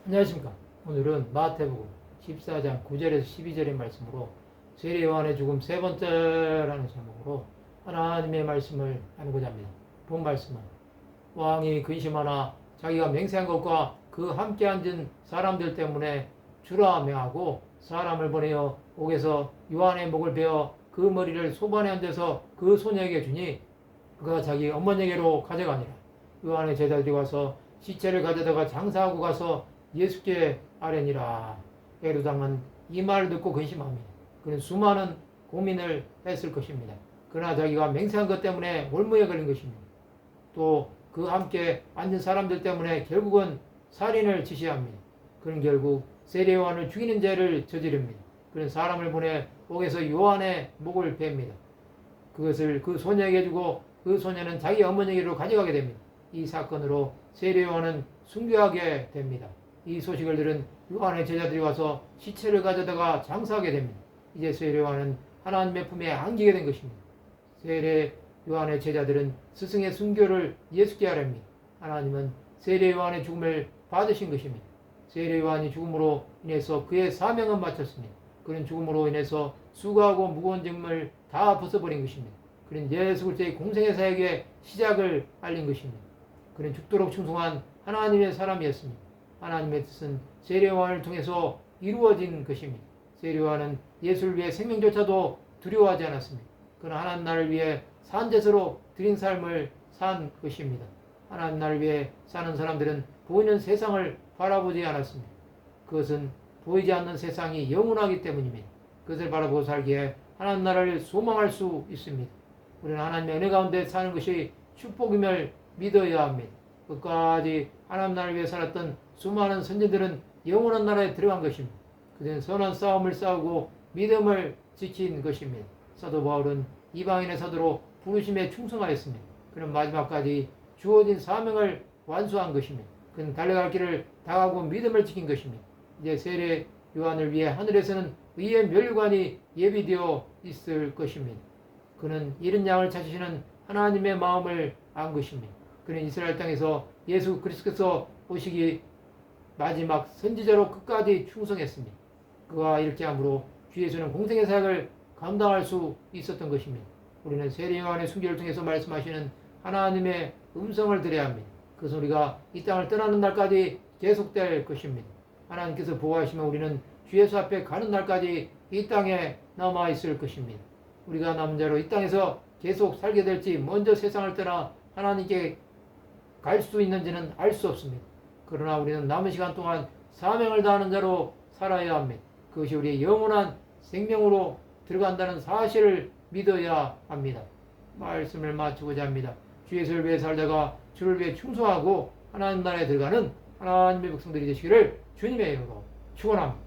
안녕하십니까. 오늘은 마태복음 14장 9절에서 12절의 말씀으로 세례 요한의 죽음 세 번째라는 제목으로 하나님의 말씀을 나누고자 합니다. 본 말씀은 왕이 근심하나 자기가 맹세한 것과 그 함께 앉은 사람들 때문에 주라 명하고 사람을 보내어 옥에서 요한의 목을 베어 그 머리를 소반에 앉아서 그 소녀에게 주니 그가 자기 어머니에게로 가져가니라. 요한의 제자들이 와서 시체를 가져다가 장사하고 가서 예수께 아뢰니라. 헤롯 왕은 이 말을 듣고 근심합니다. 그는 수많은 고민을 했을 것입니다. 그러나 자기가 맹세한 것 때문에 올무에 걸린 것입니다. 또 그 함께 앉은 사람들 때문에 결국은 살인을 지시합니다. 그는 결국 세례 요한을 죽이는 죄를 저지릅니다. 그는 사람을 보내 옥에서 요한의 목을 팹니다. 그것을 그 소녀에게 주고 그 소녀는 자기 어머니에게로 가져가게 됩니다. 이 사건으로 세례 요한은 순교하게 됩니다. 이 소식을 들은 요한의 제자들이 와서 시체를 가져다가 장사하게 됩니다. 이제 세례 요한은 하나님의 품에 안기게 된 것입니다. 세례 요한의 제자들은 스승의 순교를 예수께 아뢰입니다. 하나님은 세례 요한의 죽음을 받으신 것입니다. 세례 요한이 죽음으로 인해서 그의 사명은 마쳤습니다. 그는 죽음으로 인해서 수고하고 무거운 짐을 다 벗어버린 것입니다. 그는 예수 그리스도의 공생의 사역의 시작을 알린 것입니다. 그는 죽도록 충성한 하나님의 사람이었습니다. 하나님의 뜻은 세례 요한을 통해서 이루어진 것입니다. 세례 요한은 예수를 위해 생명조차도 두려워하지 않았습니다. 그는 하나님 나라를 위해 산제사로 드린 삶을 산 것입니다. 하나님 나라를 위해 사는 사람들은 보이는 세상을 바라보지 않았습니다. 그것은 보이지 않는 세상이 영원하기 때문입니다. 그것을 바라보고 살기에 하나님 나라를 소망할 수 있습니다. 우리는 하나님의 은혜 가운데 사는 것이 축복임을 믿어야 합니다. 끝까지 하나님 나라를 위해 살았던 수많은 선지들은 영원한 나라에 들어간 것입니다. 그들은 선한 싸움을 싸우고 믿음을 지킨 것입니다. 사도 바울은 이방인의 사도로 부르심에 충성하였습니다. 그는 마지막까지 주어진 사명을 완수한 것입니다. 그는 달려갈 길을 다가고 믿음을 지킨 것입니다. 이제 세례 요한을 위해 하늘에서는 의의 멸관이 예비되어 있을 것입니다. 그는 이른 양을 찾으시는 하나님의 마음을 안 것입니다. 그는 이스라엘 땅에서 예수 그리스도께서 오시기 마지막 선지자로 끝까지 충성했습니다. 그가 이렇게 함으로 주 예수는 공생의 사역을 감당할 수 있었던 것입니다. 우리는 세례 요한의 순교를 통해서 말씀하시는 하나님의 음성을 들어야 합니다. 그것은 우리가 이 땅을 떠나는 날까지 계속될 것입니다. 하나님께서 보호하시면 우리는 주 예수 앞에 가는 날까지 이 땅에 남아 있을 것입니다. 우리가 남은 자로 이 땅에서 계속 살게 될지 먼저 세상을 떠나 하나님께 갈 수 있는지는 알 수 없습니다. 그러나 우리는 남은 시간 동안 사명을 다하는 자로 살아야 합니다. 그것이 우리의 영원한 생명으로 들어간다는 사실을 믿어야 합니다. 말씀을 마치고자 합니다. 주 예수를 위해 살다가 주를 위해 충성하고 하나님 나라에 들어가는 하나님의 백성들이 되시기를 주님의 이름으로 축원합니다.